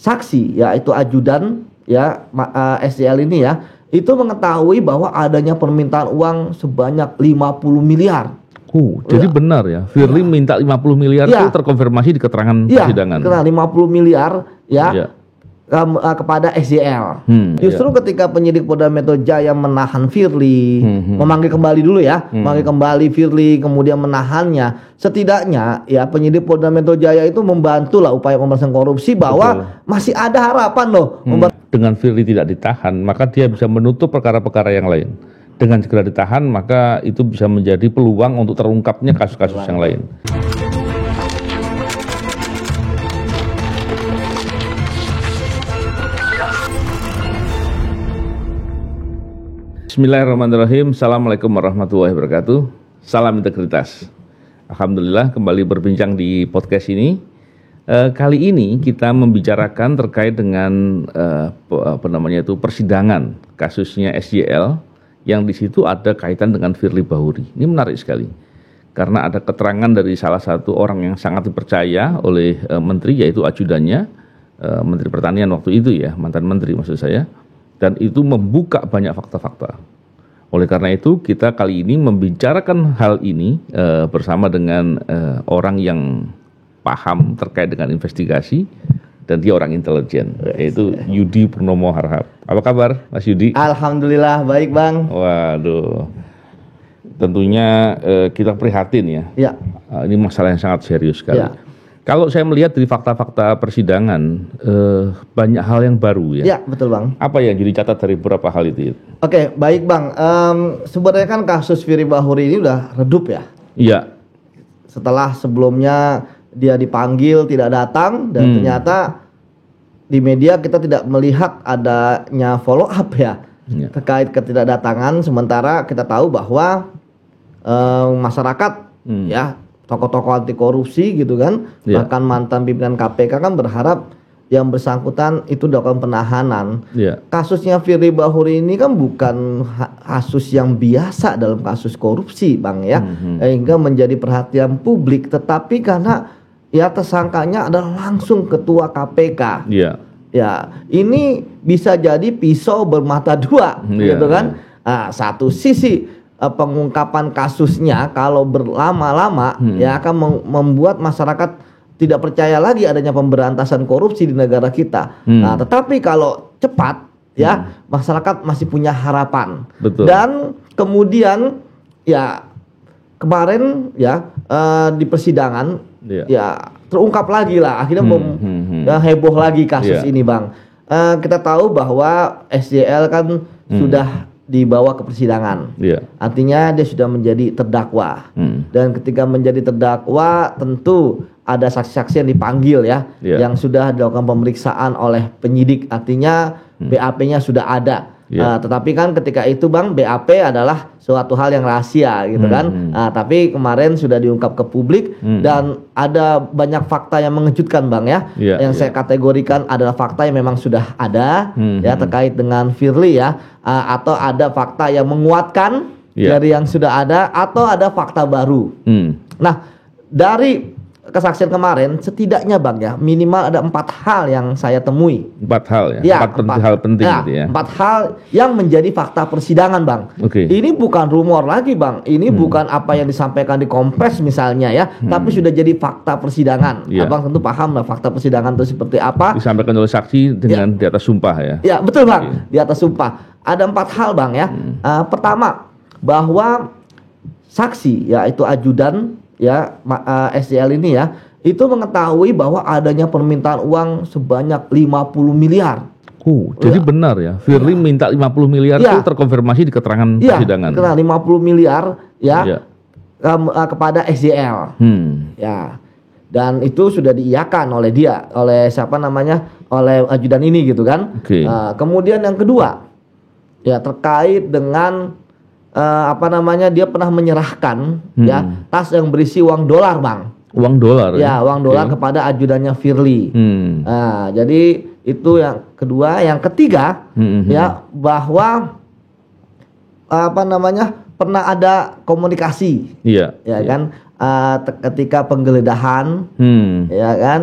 saksi yaitu ajudan ya SJL ini ya itu mengetahui bahwa adanya permintaan uang sebanyak 50 miliar. Jadi benar ya, Firly minta 50 miliar itu terkonfirmasi di keterangan persidangan. Iya, 50 miliar ya. Kepada SJL. Justru ketika penyidik Polda Metro Jaya menahan Firly, memanggil kembali dulu ya, memanggil kembali Firly, kemudian menahannya, setidaknya ya penyidik Polda Metro Jaya itu membantulah upaya pemberantasan korupsi bahwa masih ada harapan loh. Dengan Firly tidak ditahan, maka dia bisa menutup perkara-perkara yang lain. Dengan segera ditahan, maka itu bisa menjadi peluang untuk terungkapnya kasus-kasus yang lain. Bismillahirrahmanirrahim. Assalamualaikum warahmatullahi wabarakatuh. Salam integritas. Alhamdulillah kembali berbincang di podcast ini. Kali ini kita membicarakan terkait dengan persidangan kasusnya SJL yang di situ ada kaitan dengan Firly Bahuri. Ini menarik sekali karena ada keterangan dari salah satu orang yang sangat dipercaya oleh menteri, yaitu ajudannya, Menteri Pertanian waktu itu ya, mantan menteri maksud saya. Dan itu membuka banyak fakta-fakta. Oleh karena itu kita kali ini membicarakan hal ini bersama dengan orang yang paham terkait dengan investigasi dan dia orang intelijen, yaitu Yudi Purnomo Harhab. Apa kabar Mas Yudi? Alhamdulillah baik Bang. Waduh, tentunya kita prihatin ya. Ini masalah yang sangat serius sekali. Kalau saya melihat dari fakta-fakta persidangan, banyak hal yang baru ya. Ya, betul Bang. Apa yang jadi catat dari beberapa hal itu? Oke, baik Bang. Sebenarnya kan kasus Firly Bahuri ini udah redup ya. Iya. Setelah sebelumnya dia dipanggil tidak datang dan ternyata di media kita tidak melihat adanya follow up ya terkait ketidakdatangan. Sementara kita tahu bahwa masyarakat ya, tokoh-tokoh anti korupsi gitu kan, bahkan mantan pimpinan KPK kan berharap yang bersangkutan itu dilakukan penahanan. Kasusnya Firly Bahuri ini kan bukan kasus yang biasa dalam kasus korupsi Bang ya, sehingga menjadi perhatian publik, tetapi karena ya tersangkanya adalah langsung ketua KPK. Ya, ini bisa jadi pisau bermata dua gitu kan. Satu sisi pengungkapan kasusnya kalau berlama-lama ya akan membuat masyarakat tidak percaya lagi adanya pemberantasan korupsi di negara kita. Nah, tetapi kalau cepat ya masyarakat masih punya harapan. Betul. Dan kemudian ya kemarin ya di persidangan ya terungkap lagi lah akhirnya heboh lagi kasus ini Bang. Kita tahu bahwa SJL kan sudah dibawa ke persidangan, artinya dia sudah menjadi terdakwa. Dan ketika menjadi terdakwa tentu ada saksi-saksi yang dipanggil ya, yang sudah dilakukan pemeriksaan oleh penyidik, artinya BAP-nya sudah ada. Tetapi kan ketika itu Bang, BAP adalah suatu hal yang rahasia gitu kan. Tapi kemarin sudah diungkap ke publik dan ada banyak fakta yang mengejutkan Bang ya. Yang saya kategorikan adalah fakta yang memang sudah ada ya terkait dengan Firly ya, atau ada fakta yang menguatkan dari yang sudah ada, atau ada fakta baru. Nah, dari kesaksian kemarin setidaknya Bang ya minimal ada 4 hal yang saya temui. 4 hal ya? 4 hal penting gitu ya? 4 hal yang menjadi fakta persidangan Bang. Ini bukan rumor lagi Bang, ini bukan apa yang disampaikan di Kompres misalnya ya, tapi sudah jadi fakta persidangan. Abang tentu paham lah fakta persidangan itu seperti apa. Disampaikan oleh saksi dengan di atas sumpah ya? Ya betul Bang, di atas sumpah. Ada 4 hal Bang ya. Pertama, bahwa saksi yaitu ajudan ya SJL ini ya itu mengetahui bahwa adanya permintaan uang sebanyak 50 miliar. Jadi benar ya, Firly minta 50 miliar itu terkonfirmasi di keterangan persidangan. 50 miliar ya kepada SJL. Ya. Dan itu sudah diiyakan oleh dia, oleh siapa namanya, oleh ajudan ini gitu kan. Kemudian yang kedua ya terkait dengan dia pernah menyerahkan ya tas yang berisi uang dolar Bang. Uang dolar ya? Uang dolar kepada ajudannya Firly. Jadi itu yang kedua. Yang ketiga ya bahwa pernah ada komunikasi kan ketika penggeledahan, ya kan?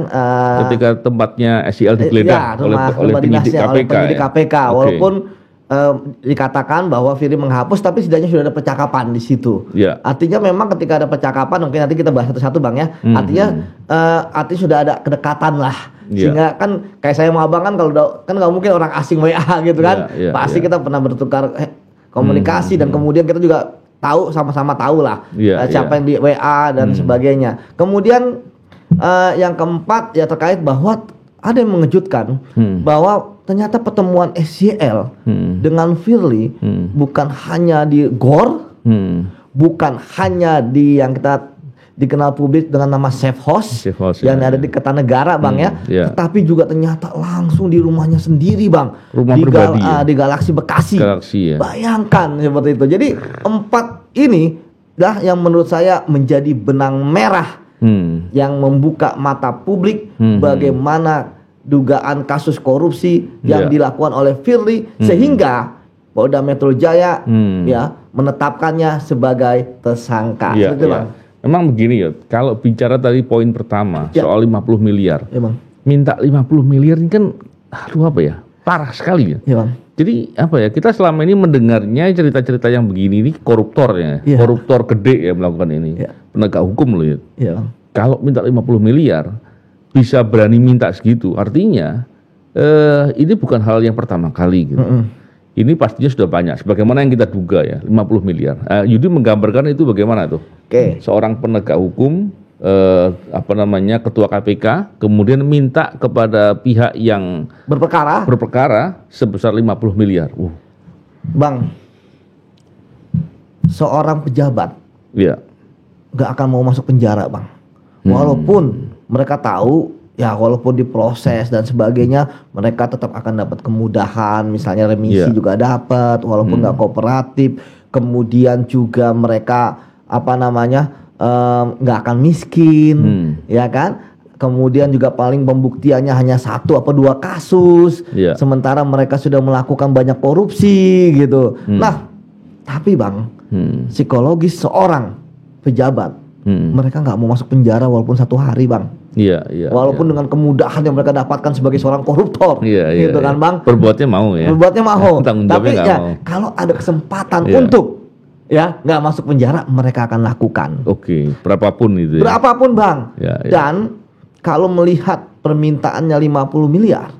Ketika tempatnya SJL digeledah oleh penyidik KPK. Walaupun dikatakan bahwa Firly menghapus, tapi setidaknya sudah ada percakapan di situ. Artinya memang ketika ada percakapan, mungkin nanti kita bahas satu-satu Bang ya. Artinya sudah ada kedekatan lah. Sehingga kan kayak saya sama Abang kan kalau kan nggak mungkin orang asing WA gitu kan. Pasti kita pernah bertukar komunikasi dan kemudian kita juga tahu, sama-sama tahu lah siapa yang di WA dan sebagainya. Kemudian yang keempat ya terkait bahwa ada yang mengejutkan bahwa ternyata pertemuan SJL dengan Firly bukan hanya di GOR, bukan hanya di yang kita dikenal publik dengan nama Safe House yang ada di Kertanegara Bang ya, tetapi juga ternyata langsung di rumahnya sendiri Bang, rumah pribadi di Galaksi Bekasi. Bayangkan seperti itu. Jadi 4 ini lah yang menurut saya menjadi benang merah yang membuka mata publik bagaimana dugaan kasus korupsi yang dilakukan oleh Firly sehingga Polda Metro Jaya ya menetapkannya sebagai tersangka. Memang begini ya, kalau bicara tadi poin pertama soal 50 miliar, minta 50 miliar ini kan parah sekali ya. Jadi kita selama ini mendengarnya cerita-cerita yang begini ini koruptor gede ya melakukan ini, penegak hukum loh ya. Kalau minta 50 miliar bisa berani minta segitu, artinya ini bukan hal yang pertama kali gitu. Ini pastinya sudah banyak, sebagaimana yang kita duga ya, 50 miliar. Yudi menggambarkan itu bagaimana tuh? Seorang penegak hukum, ketua KPK, kemudian minta kepada pihak yang berperkara sebesar 50 miliar. Bang, seorang pejabat nggak akan mau masuk penjara Bang. Walaupun mereka tahu ya, walaupun diproses dan sebagainya, mereka tetap akan dapat kemudahan, misalnya remisi juga dapat, walaupun nggak kooperatif. Kemudian juga mereka nggak akan miskin, ya kan? Kemudian juga paling pembuktiannya hanya 1 atau 2 kasus, sementara mereka sudah melakukan banyak korupsi gitu. Nah, tapi Bang, psikologis seorang pejabat, mereka nggak mau masuk penjara walaupun 1 hari Bang. Walaupun dengan kemudahan yang mereka dapatkan sebagai seorang koruptor, gitu kan Bang. Berbuatnya mau. Tapi ya kalau ada kesempatan untuk nggak masuk penjara, mereka akan lakukan. Berapapun itu. Berapapun Bang. Dan kalau melihat permintaannya 50 miliar,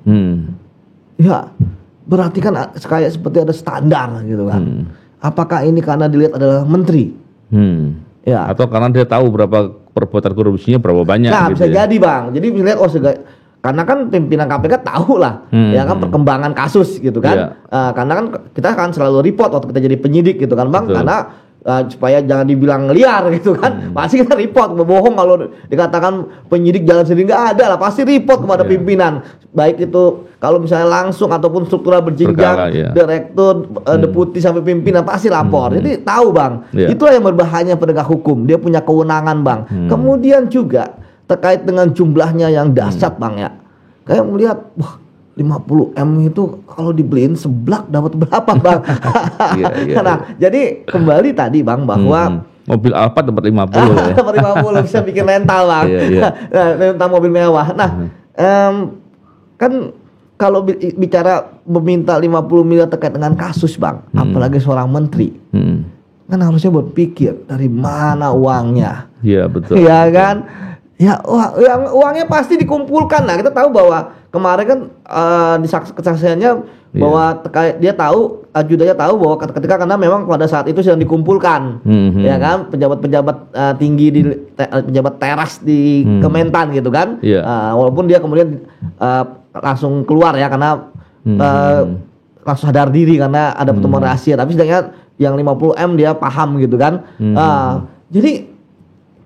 berarti kan kayak seperti ada standar gitu kan. Apakah ini karena dilihat adalah menteri? Atau karena dia tahu berapa perbuatan korupsinya berapa banyak. Nah, bisa jadi Bang. Jadi dilihat karena kan pimpinan KPK tahu lah perkembangan kasus gitu kan. Karena kan kita kan selalu report waktu kita jadi penyidik gitu kan Bang. Karena supaya jangan dibilang liar gitu kan, pasti kita report. Bohong kalau dikatakan penyidik jalan sendiri, nggak ada lah, pasti report kepada pimpinan, baik itu kalau misalnya langsung ataupun struktural berjenjang, direktur, deputi sampai pimpinan pasti lapor. Jadi tahu Bang, itulah yang berbahayanya penegak hukum, dia punya kewenangan Bang. Kemudian juga terkait dengan jumlahnya yang dahsyat Bang ya, kayak melihat 50 M itu kalau dibeliin seblak dapat berapa Bang? Nah, jadi kembali tadi Bang bahwa mobil Alphard dapat 50 dapat 50 bisa bikin rental Bang. Rental mobil mewah. Nah, kan kalau bicara meminta 50 miliar terkait dengan kasus Bang, apalagi seorang menteri, kan harusnya berpikir dari mana uangnya. Iya betul. Iya kan? Ya uangnya pasti dikumpulkan. Nah, kita tahu bahwa kemarin kan di kesaksiannya bahwa dia tahu, ajudannya tahu bahwa ketika karena memang pada saat itu sedang dikumpulkan, ya kan, pejabat-pejabat tinggi di pejabat teras di Kementan gitu kan. Walaupun dia kemudian langsung keluar ya karena langsung sadar diri karena ada pertemuan rahasia, tapi sedangkan yang 50 M dia paham gitu kan. Jadi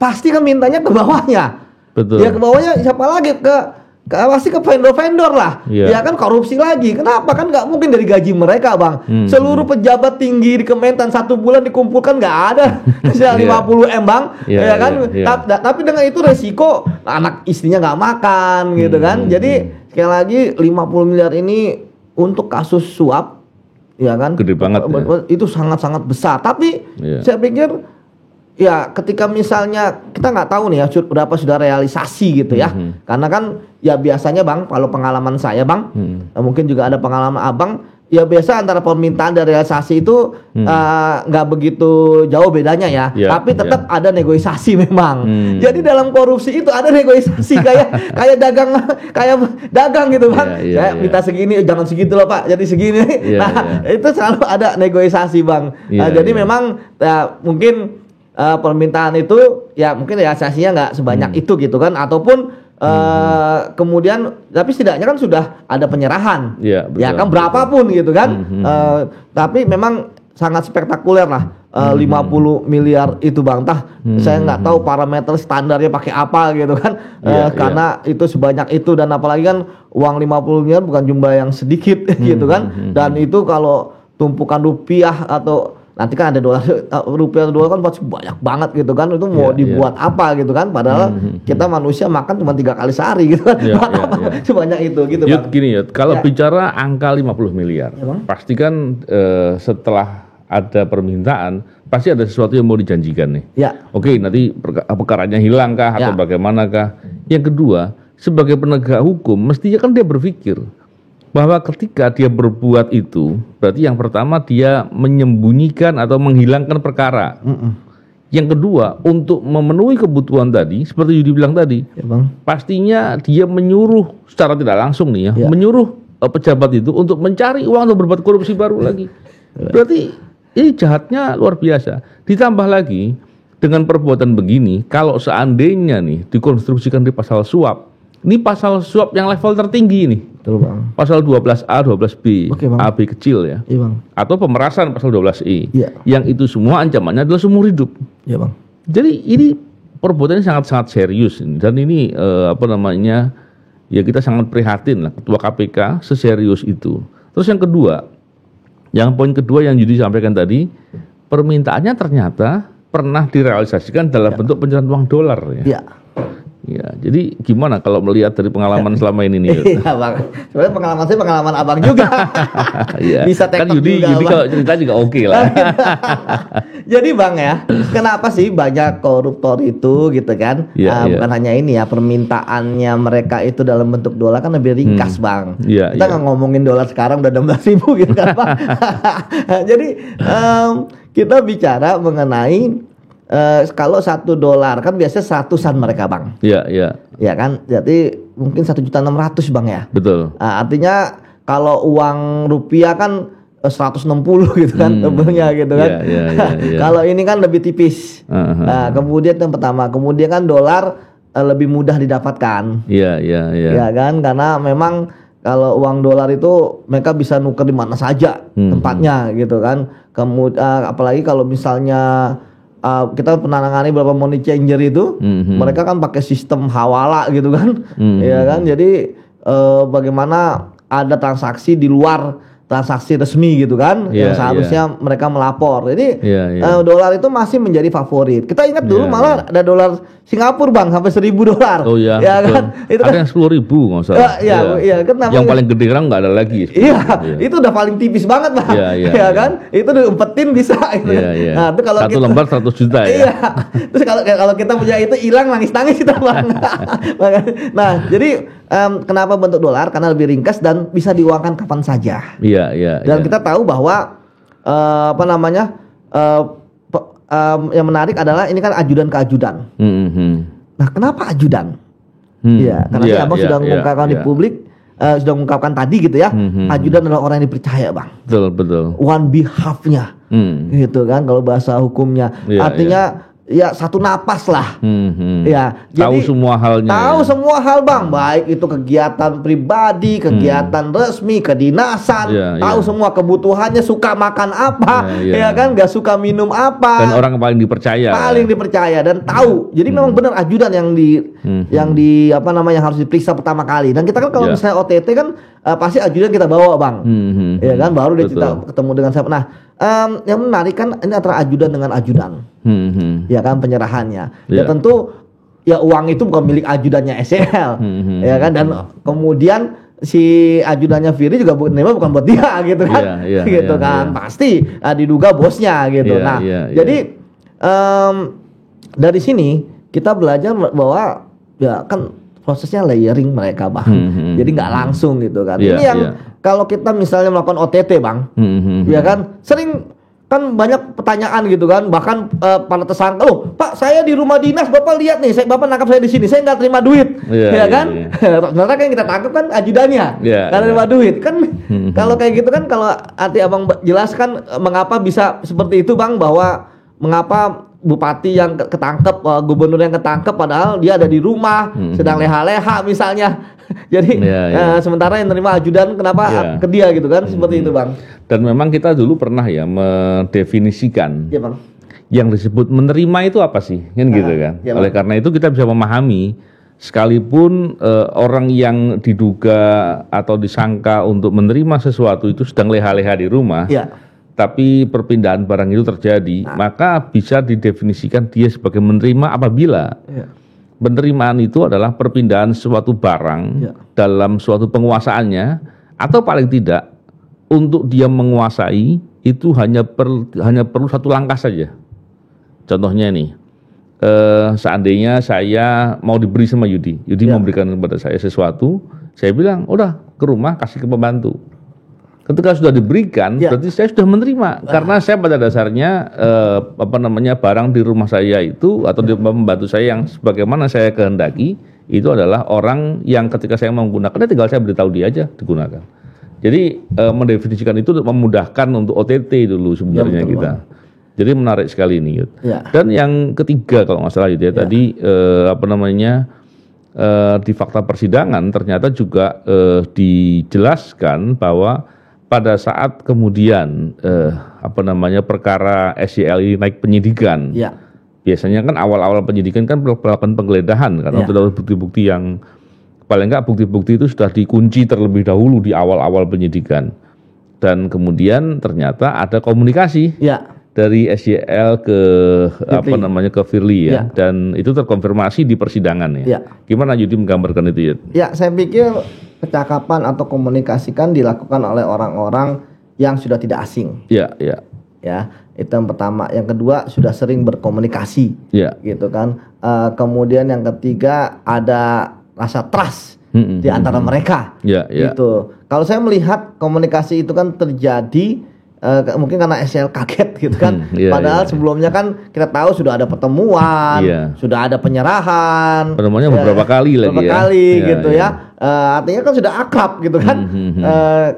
pasti kan mintanya ke bawahnya. Betul. Ya ke bawahnya siapa lagi, pasti ke vendor-vendor lah. Ya kan, korupsi lagi. Kenapa? Kan nggak mungkin dari gaji mereka Bang. Seluruh pejabat tinggi di Kementan 1 bulan dikumpulkan nggak ada 50 M Bang. Ya kan. Tapi dengan itu resiko anak istrinya nggak makan gitu kan. Jadi sekali lagi 50 miliar ini untuk kasus suap, ya kan, gede banget itu sangat-sangat besar. Tapi saya pikir ya ketika misalnya kita nggak tahu nih ya berapa sudah realisasi gitu ya. Karena kan ya biasanya Bang, kalau pengalaman saya Bang, mungkin juga ada pengalaman Abang, ya biasa antara permintaan dan realisasi itu nggak begitu jauh bedanya ya. Tapi tetap ada negosiasi memang. Jadi dalam korupsi itu ada negosiasi kayak dagang gitu Bang. Saya minta segini, jangan segitu loh Pak, jadi segini. Itu selalu ada negosiasi Bang. Jadi memang mungkin permintaan itu ya mungkin realisasinya nggak sebanyak itu gitu kan, ataupun kemudian tapi setidaknya kan sudah ada penyerahan ya kan berapapun gitu kan. Tapi memang sangat spektakuler lah 50 miliar itu Bang. Saya nggak tahu parameter standarnya pakai apa gitu kan. Karena itu sebanyak itu, dan apalagi kan uang 50 miliar bukan jumlah yang sedikit gitu kan. Dan itu kalau tumpukan rupiah atau nanti kan ada rupiah kan pasti banyak banget gitu kan, itu mau dibuat apa gitu kan, padahal kita manusia makan cuma 3 kali sehari gitu kan. Sebanyak itu gitu Bang. Gini kalau bicara angka 50 miliar pasti kan setelah ada permintaan pasti ada sesuatu yang mau dijanjikan nih. Oke, nanti perkaranya hilangkah atau bagaimanakah. Yang kedua, sebagai penegak hukum mestinya kan dia berpikir bahwa ketika dia berbuat itu, berarti yang pertama dia menyembunyikan atau menghilangkan perkara. Yang kedua, untuk memenuhi kebutuhan tadi, seperti Yudi bilang tadi, pastinya dia menyuruh secara tidak langsung nih menyuruh pejabat itu untuk mencari uang untuk berbuat korupsi baru lagi. Berarti ini jahatnya luar biasa. Ditambah lagi dengan perbuatan begini, kalau seandainya nih dikonstruksikan di pasal suap, ini pasal suap yang level tertinggi nih. Betul Bang. Pasal 12A, 12B, AB kecil ya. Bang. Atau pemerasan pasal 12E. Yang itu semua ancamannya adalah seumur hidup. Bang. Jadi ini perbuatannya sangat-sangat serius ini. Dan ini ya kita sangat prihatin lah Ketua KPK seserius itu. Terus yang kedua, poin kedua yang Yudi sampaikan tadi, permintaannya ternyata pernah direalisasikan dalam bentuk pencairan uang dolar ya. Ya, jadi gimana kalau melihat dari pengalaman selama ini nih? Iya Bang, sebenarnya pengalaman saya pengalaman Abang juga. Bisa kan Yudi kalau cerita juga oke lah. Jadi Bang ya, kenapa sih banyak koruptor itu gitu kan? Bukan hanya ini ya, permintaannya mereka itu dalam bentuk dolar kan lebih ringkas Bang. Kita nggak ngomongin dolar sekarang udah 16.000 gitu kan Bang. Jadi kita bicara mengenai kalau $1 kan biasanya 100-an mereka Bang. Ya kan, jadi mungkin 1.600.000 Bang ya. Betul. Artinya kalau uang rupiah kan 160 gitu kan tebelnya gitu kan. Kalau ini kan lebih tipis. Kemudian yang pertama, kemudian kan dolar lebih mudah didapatkan. Ya kan, karena memang kalau uang dolar itu mereka bisa nuker di mana saja tempatnya gitu kan. Kemudian apalagi kalau misalnya kita pernah nangani beberapa money changer itu, mereka kan pakai sistem hawala gitu kan, ya kan. Jadi bagaimana ada transaksi di luar transaksi resmi gitu kan, yang seharusnya mereka melapor. Jadi dolar itu masih menjadi favorit. Kita ingat dulu malah ada dolar Singapura Bang sampai $1.000. Oh iya, ya kan? Itu ada yang 10.000 nggak salah. Kan yang paling gede kan nggak ada lagi. Itu udah paling tipis banget Bang. Ya kan? Itu diumpetin bisa. Gitu. Nah, itu kalau satu lembar 100 juta ya. Terus kalau kita punya itu hilang nangis-nangis kita Bang. Nah, jadi kenapa bentuk dolar? Karena lebih ringkas dan bisa diuangkan kapan saja. Dan kita tahu bahwa yang menarik adalah ini kan ajudan ke ajudan. Nah, kenapa ajudan? Karena Abang sudah mengungkapkan di publik, sudah mengungkapkan tadi gitu ya. Ajudan adalah orang yang dipercaya Bang. Betul. One behalf-nya, gitu kan kalau bahasa hukumnya. Artinya ya satu napas lah. Ya, tahu semua halnya. Tahu semua hal Bang, baik itu kegiatan pribadi, kegiatan resmi, kedinasan, tahu semua kebutuhannya, suka makan apa, ya kan, nggak suka minum apa. Dan orang paling dipercaya. Paling dipercaya dan tahu. Jadi memang benar ajudan yang harus diperiksa pertama kali. Dan kita kan kalau misalnya OTT kan pasti ajudan kita bawa Bang. Ya kan, baru dia ketemu dengan siapa. Nah, yang menarik kan ini antara ajudan dengan ajudan. Ya kan, penyerahannya. Ya tentu ya uang itu bukan milik ajudannya SCL. Ya kan, dan kemudian si ajudannya Firly juga bukan buat dia gitu kan. Pasti diduga bosnya gitu. Jadi dari sini kita belajar bahwa ya kan prosesnya layering mereka Bang. Jadi nggak langsung gitu kan. Ini yang kalau kita misalnya melakukan OTT Bang, ya kan sering kan banyak pertanyaan gitu kan, bahkan para tersangka, loh Pak saya di rumah dinas Bapak lihat nih, Bapak nangkap saya di sini, saya nggak terima duit, ya kan? Sebenarnya kan kita tangkap kan ajudannya, nggak terima duit kan. Kalau kayak gitu kan, kalau nanti Abang jelaskan mengapa bisa seperti itu Bang, bahwa mengapa bupati yang ketangkep, gubernur yang ketangkep padahal dia ada di rumah sedang leha-leha misalnya. Jadi sementara yang terima ajudan kenapa ke dia gitu kan, seperti itu Bang. Dan memang kita dulu pernah ya mendefinisikan Bang, yang disebut menerima itu apa sih, kan gitu kan. Oleh karena itu kita bisa memahami sekalipun orang yang diduga atau disangka untuk menerima sesuatu itu sedang leha-leha di rumah, tapi perpindahan barang itu terjadi, maka bisa didefinisikan dia sebagai menerima apabila penerimaan itu adalah perpindahan suatu barang dalam suatu penguasaannya, atau paling tidak untuk dia menguasai itu hanya perlu satu langkah saja. Contohnya nih, seandainya saya mau diberi sama Yudi memberikan kepada saya sesuatu, saya bilang udah ke rumah kasih ke pembantu. Ketika sudah diberikan, berarti saya sudah menerima, karena saya pada dasarnya barang di rumah saya itu atau di pembantu saya yang sebagaimana saya kehendaki itu adalah orang yang ketika saya menggunakannya tinggal saya beritahu dia aja digunakan. Jadi mendefinisikan itu memudahkan untuk OTT dulu sebenarnya kita. Jadi menarik sekali ini, Yud. Dan yang ketiga kalau nggak salah Yud tadi di fakta persidangan ternyata juga dijelaskan bahwa pada saat kemudian perkara SYL ini naik penyidikan, biasanya kan awal-awal penyidikan kan melakukan penggeledahan karena sudah ada bukti-bukti yang paling enggak bukti-bukti itu sudah dikunci terlebih dahulu di awal-awal penyidikan, dan kemudian ternyata ada komunikasi dari SYL ke ke Firly dan itu terkonfirmasi di persidangan Gimana Yudi menggambarkan itu ya? Saya pikir percakapan atau komunikasi kan dilakukan oleh orang-orang yang sudah tidak asing. Ya, itu yang pertama. Yang kedua sudah sering berkomunikasi, gitu kan. Kemudian yang ketiga ada rasa trust di antara mereka, gitu. Kalau saya melihat komunikasi itu kan terjadi mungkin karena SL kaget gitu kan. Padahal sebelumnya kan kita tahu sudah ada pertemuan, sudah ada penyerahan. Pertemuannya beberapa kali lagi. Beberapa kali gitu ya. Artinya kan sudah akrab gitu kan.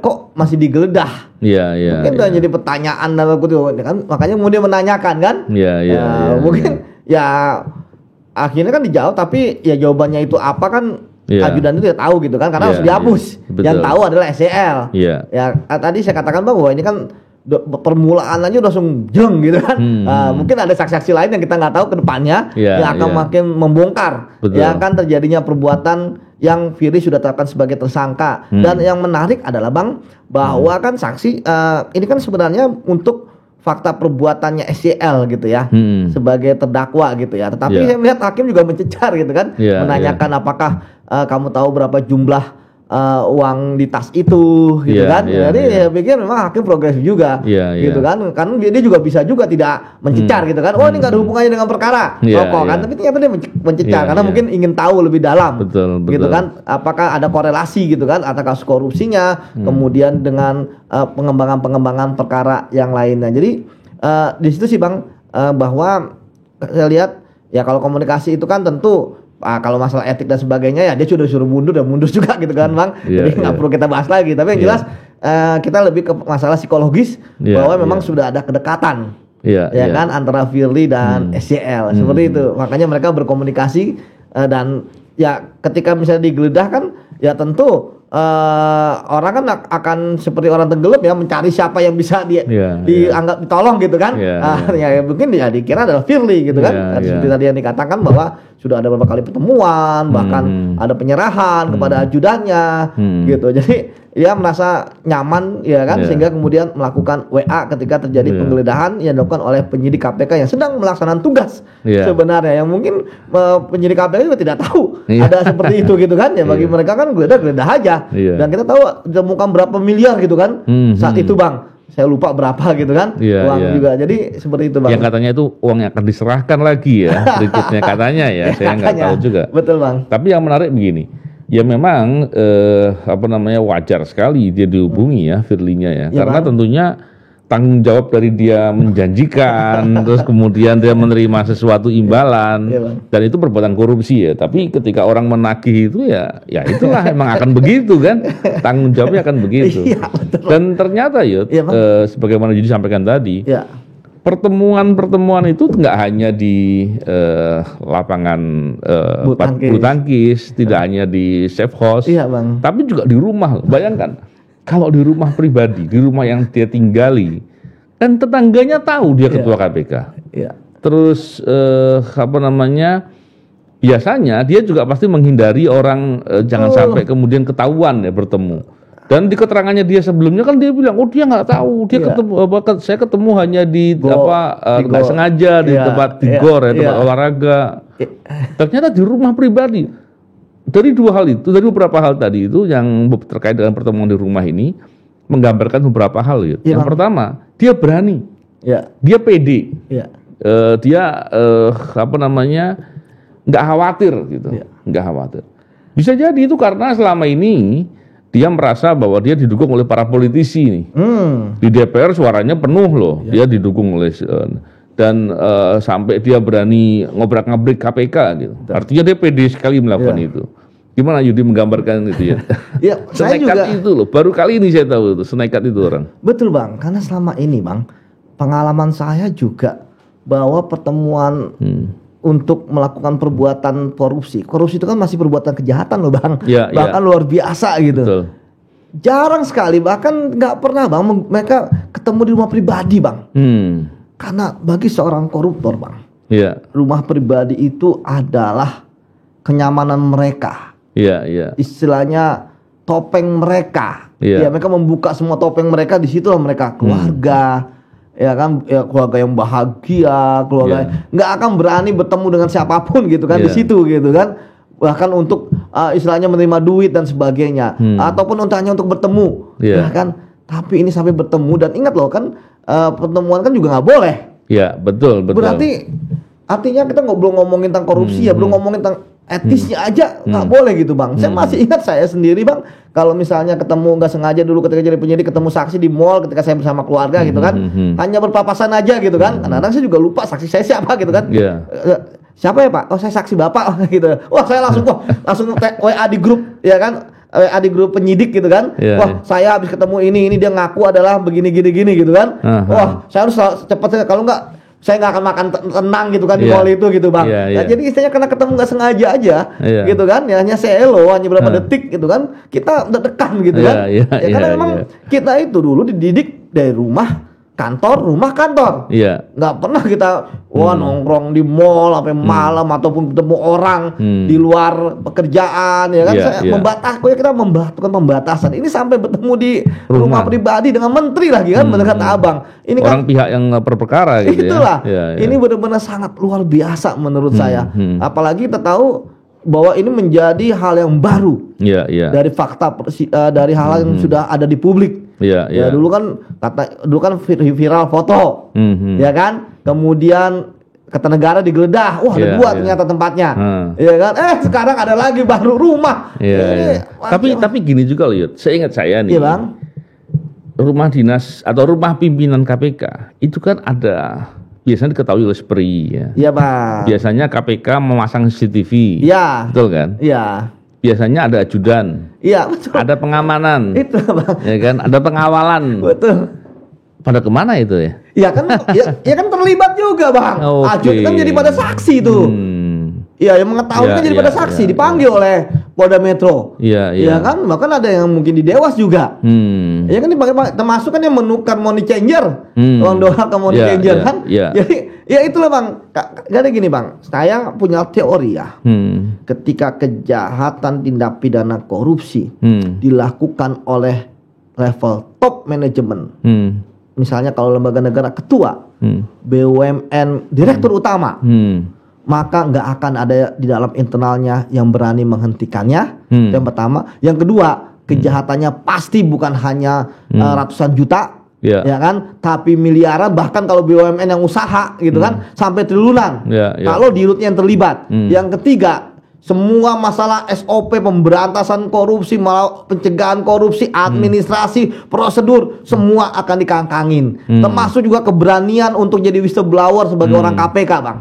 Kok masih digeledah? Mungkin itu jadi pertanyaan kan, makanya kemudian menanyakan kan. Mungkin akhirnya kan dijawab, tapi jawabannya itu apa kan ajudan itu tidak tahu gitu kan, karena harus dihapus. Yang tahu adalah SCL. Tadi saya katakan bahwa ini kan permulaan aja udah langsung jeng gitu kan. Mungkin ada saksi-saksi lain yang kita nggak tahu ke depannya yang akan makin membongkar yang kan terjadinya perbuatan yang Firly sudah tetapkan sebagai tersangka. Dan yang menarik adalah Bang, bahwa kan saksi ini kan sebenarnya untuk fakta perbuatannya SCL gitu ya, sebagai terdakwa gitu ya. Tetapi saya melihat hakim juga mencecar gitu kan, menanyakan apakah kamu tahu berapa jumlah uang di tas itu gitu kan. Jadi saya pikir memang hakim progresif juga gitu kan, karena dia juga bisa juga tidak mencecar gitu kan. Oh ini nggak ada hubungannya dengan perkara rokok kan, tapi ternyata dia mencecar karena mungkin ingin tahu lebih dalam gitu kan, apakah ada korelasi gitu kan antara kasus korupsinya kemudian dengan pengembangan perkara yang lainnya. Jadi di situ sih Bang, bahwa saya lihat ya kalau komunikasi itu kan tentu kalau masalah etik dan sebagainya ya dia sudah disuruh mundur dan mundur juga gitu kan Bang. Jadi nggak perlu kita bahas lagi. Tapi yang jelas kita lebih ke masalah psikologis bahwa memang sudah ada kedekatan kan antara Firly dan SCL seperti itu. Makanya mereka berkomunikasi dan ya ketika misalnya digeledah kan ya tentu orang kan akan seperti orang tenggelam ya, mencari siapa yang bisa dianggap ditolong gitu kan. Ya mungkin dia dikira adalah Firly gitu kan. Seperti tadi yang dikatakan bahwa sudah ada beberapa kali pertemuan, bahkan ada penyerahan kepada ajudannya gitu. Jadi dia merasa nyaman ya kan, sehingga kemudian melakukan WA ketika terjadi penggeledahan yang dilakukan oleh penyidik KPK yang sedang melaksanakan tugas sebenarnya, yang mungkin penyidik KPK juga tidak tahu ada seperti itu gitu kan. Ya bagi mereka kan geledah aja. Dan kita tahu ditemukan berapa miliar gitu kan saat itu Bang. saya lupa berapa gitu kan, uang juga. Jadi seperti itu Bang. Yang katanya itu uang yang akan diserahkan lagi ya, berikutnya katanya ya, saya nggak tahu juga. Betul Bang. Tapi yang menarik begini, ya memang wajar sekali dia dihubungi ya Firly-nya ya, karena Bang, tentunya tanggung jawab dari dia menjanjikan, terus kemudian dia menerima sesuatu imbalan, dan itu perbuatan korupsi ya. Tapi ketika orang menagih itu ya itulah emang akan begitu kan, tanggung jawabnya akan begitu. Dan ternyata sebagaimana Yudi sampaikan tadi, pertemuan itu nggak hanya di lapangan bulu tangkis, tidak hanya di safe house, tapi juga di rumah. Bayangkan. Kalau di rumah pribadi, di rumah yang dia tinggali, dan tetangganya tahu dia ketua KPK. Terus biasanya dia juga pasti menghindari orang jangan sampai kemudian ketahuan ya bertemu. Dan di keterangannya dia sebelumnya kan dia bilang, dia nggak tahu, dia ketemu, saya ketemu hanya di nggak sengaja di tempat di gor ya, tempat olahraga. Ternyata di rumah pribadi. Dari beberapa hal tadi itu yang terkait dengan pertemuan di rumah ini menggambarkan beberapa hal ya. Yang pertama, dia berani, dia pede, dia nggak khawatir gitu, nggak khawatir. Bisa jadi itu karena selama ini dia merasa bahwa dia didukung oleh para politisi nih. Di DPR suaranya penuh loh, dia didukung oleh dan sampai dia berani ngobrak-ngabrik KPK gitu. Artinya dia pede sekali melakukan itu. Gimana Yudi menggambarkan itu ya? Saya juga itu loh, baru kali ini saya tahu itu, senekat itu orang. Betul Bang, karena selama ini Bang, pengalaman saya juga bahwa pertemuan untuk melakukan perbuatan korupsi itu kan masih perbuatan kejahatan loh Bang, bahkan luar biasa gitu. Betul. Jarang sekali, bahkan nggak pernah Bang mereka ketemu di rumah pribadi Bang. Karena bagi seorang koruptor Bang, rumah pribadi itu adalah kenyamanan mereka. Istilahnya topeng mereka. Mereka membuka semua topeng mereka, di situ mereka keluarga, keluarga yang bahagia, keluarga nggak akan berani bertemu dengan siapapun gitu kan di situ gitu kan. Bahkan untuk istilahnya menerima duit dan sebagainya, ataupun hanya untuk bertemu, kan. Tapi ini sampai bertemu, dan ingat loh kan pertemuan kan juga nggak boleh. Betul. Berarti artinya kita belum ngomongin tentang korupsi belum ngomongin tentang etisnya aja nggak boleh gitu Bang. Saya masih ingat saya sendiri Bang, kalau misalnya ketemu nggak sengaja dulu ketika jadi penyidik ketemu saksi di mall ketika saya bersama keluarga gitu kan, hanya berpapasan aja gitu kan. Kadang-kadang saya juga lupa saksi saya siapa gitu kan. Siapa ya Pak? Oh saya saksi Bapak gitu. Wah saya langsung WA di grup ya kan. WA di grup penyidik gitu kan. Wah saya habis ketemu ini dia ngaku adalah begini gitu kan. Wah saya harus cepat, kalau nggak saya nggak akan makan tenang gitu kan di mall itu gitu Bang. Nah, jadi istilahnya karena ketemu nggak sengaja aja gitu kan, hanya selo hanya berapa detik gitu kan, kita udah tekan gitu kan. Karena memang kita itu dulu dididik dari rumah kantor, nggak pernah kita nongkrong di mall sampai malam ataupun ketemu orang di luar pekerjaan ya kan. Kita membutuhkan pembatasan ini sampai bertemu di rumah pribadi dengan menteri lagi kan, benar kata Abang. Ini orang kan pihak yang berperkara gitu. Itulah. Ini benar-benar sangat luar biasa menurut saya. Apalagi kita tahu bahwa ini menjadi hal yang baru dari fakta dari hal yang sudah ada di publik. Dulu kan viral foto, ya kan. Kemudian Kertanegara digeledah, wah ada dua ternyata tempatnya, ya kan. Sekarang ada lagi baru rumah. Tapi gini juga loh, seingat saya nih, Bang, rumah dinas atau rumah pimpinan KPK itu kan ada. Biasanya diketahui oleh SPRI ya. Iya Bang. Biasanya KPK memasang CCTV. Iya. Betul kan? Iya. Biasanya ada ajudan. Iya betul. Ada pengamanan. Itu Bang. Ya kan? Ada pengawalan. Betul. Pada kemana itu ya? Ya kan, ya kan terlibat juga Bang. Ajud kan jadi pada saksi tuh. Iya, yang mengetahui kan jadi pada saksi, dipanggil oleh Polda Metro. Iya kan, bahkan ada yang mungkin di Dewas juga. Ya kan dipakai, termasuk kan yang menukar money changer, uang dolar ke money changer kan. Jadi ya itulah Bang. Gak ada gini Bang, saya punya teori ya. Ketika kejahatan tindak pidana korupsi dilakukan oleh level top manajemen, misalnya kalau lembaga negara ketua, BUMN direktur utama, maka nggak akan ada di dalam internalnya yang berani menghentikannya. Yang pertama, yang kedua, kejahatannya pasti bukan hanya ratusan juta, Ya. Ya kan, tapi miliaran, bahkan kalau BUMN yang usaha gitu kan sampai triliunan. Ya. Kalau dirutnya yang terlibat. Yang ketiga, semua masalah SOP pemberantasan korupsi, malah pencegahan korupsi, administrasi, prosedur semua akan dikangkangin. Termasuk juga keberanian untuk jadi whistleblower sebagai orang KPK, Bang.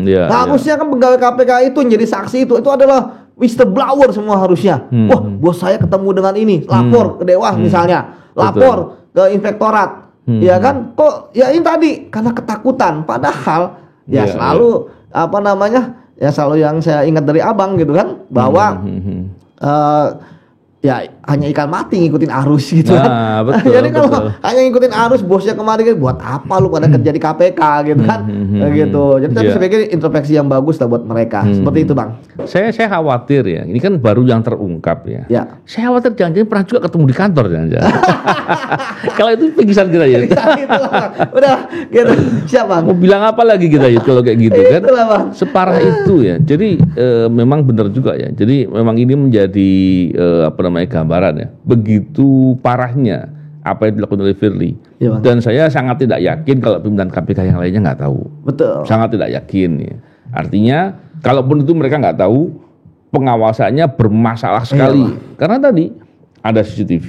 Ya, harusnya kan pegawai KPK itu jadi saksi itu adalah whistleblower semua harusnya. Wah, bos saya ketemu dengan ini, lapor ke Dewas misalnya. Lapor ke inspektorat, ya kan? Kok ya ini tadi karena ketakutan. Padahal ya selalu apa namanya? Ya selalu yang saya ingat dari abang gitu kan, bahwa ya hanya ikan mati ngikutin arus gitu kan. Betul, jadi kalau hanya ngikutin arus, bosnya kemarin kan buat apa lu pada kerja di KPK gitu kan, gitu. Jadi tapi saya pikir introspeksi yang bagus lah buat mereka. Seperti itu, Bang. Saya khawatir ya, ini kan baru yang terungkap ya. Saya khawatir jangan-jangan pernah juga ketemu di kantor jangan-jangan. Kalau itu pingsan kita ya. Udah gitu. Siap, Bang. Mau bilang apa lagi kita ya kalau kayak gitu kan? Itulah, Bang. Separah itu ya. Jadi memang benar juga ya. Jadi memang ini menjadi gambaran ya. Begitu parahnya apa yang dilakukan oleh Firly. Ya, dan saya sangat tidak yakin kalau pimpinan KPK yang lainnya nggak tahu. Betul. Sangat tidak yakin ya. Artinya kalaupun itu mereka nggak tahu, pengawasannya bermasalah sekali. Karena tadi ada CCTV,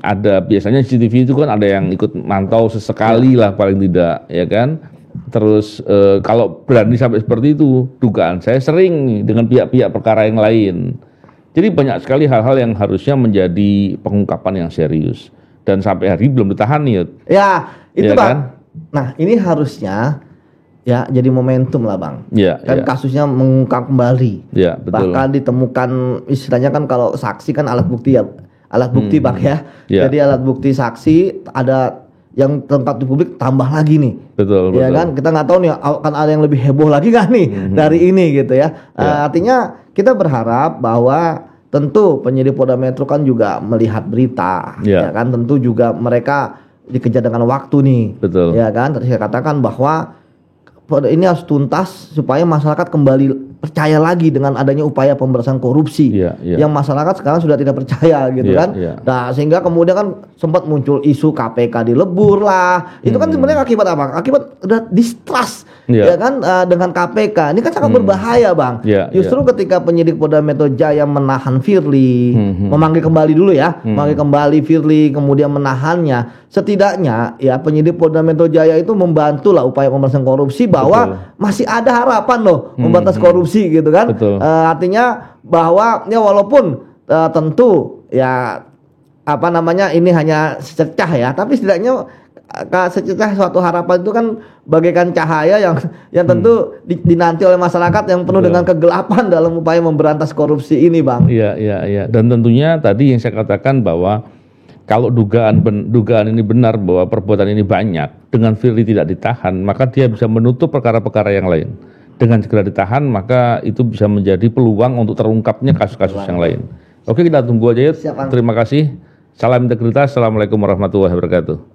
ada biasanya CCTV itu kan ada yang ikut mantau sesekali lah paling tidak, ya kan. Terus kalau berani sampai seperti itu, dugaan saya sering dengan pihak-pihak perkara yang lain. Jadi banyak sekali hal-hal yang harusnya menjadi pengungkapan yang serius. Dan sampai hari ini belum ditahan nih. Ya, itu ya, Bang. Kan? Nah, ini harusnya ya jadi momentum lah, Bang. Ya, kan kasusnya mengungkap kembali. Ya, betul. Bahkan ditemukan, istilahnya kan kalau saksi kan alat bukti ya. Alat bukti, Bang ya. Jadi alat bukti saksi ada yang terungkap di publik tambah lagi nih. Betul, ya kan, kita nggak tahu nih akan ada yang lebih heboh lagi nggak nih dari ini gitu ya. Artinya kita berharap bahwa tentu penyidik Polda Metro kan juga melihat berita, ya kan, tentu juga mereka dikejar dengan waktu nih. Betul. Ya kan, tadi saya katakan bahwa ini harus tuntas supaya masyarakat kembali percaya lagi dengan adanya upaya pemberantasan korupsi yang masyarakat sekarang sudah tidak percaya gitu kan. Nah, sehingga kemudian kan sempat muncul isu KPK dilebur lah. Itu kan sebenarnya akibat apa? Akibat udah distrust ya kan dengan KPK. Ini kan sangat berbahaya, Bang. Justru ketika penyidik Polda Metro Jaya menahan Firly, memanggil kembali dulu ya, memanggil kembali Firly kemudian menahannya, setidaknya ya penyidik Polda Metro Jaya itu membantu lah upaya pemberantasan korupsi bahwa masih ada harapan loh memberantas korupsi gitu kan. Artinya bahwa ya walaupun tentu ya apa namanya ini hanya secercah ya, tapi setidaknya secercah suatu harapan itu kan bagaikan cahaya yang tentu dinanti oleh masyarakat yang penuh dengan kegelapan dalam upaya memberantas korupsi ini, Bang. Iya. Dan tentunya tadi yang saya katakan bahwa kalau dugaan ini benar bahwa perbuatan ini banyak, dengan Firly tidak ditahan, maka dia bisa menutup perkara-perkara yang lain. Dengan segera ditahan, maka itu bisa menjadi peluang untuk terungkapnya kasus-kasus yang lain. Oke, kita tunggu aja ya. Terima kasih. Salam integritas. Assalamualaikum warahmatullahi wabarakatuh.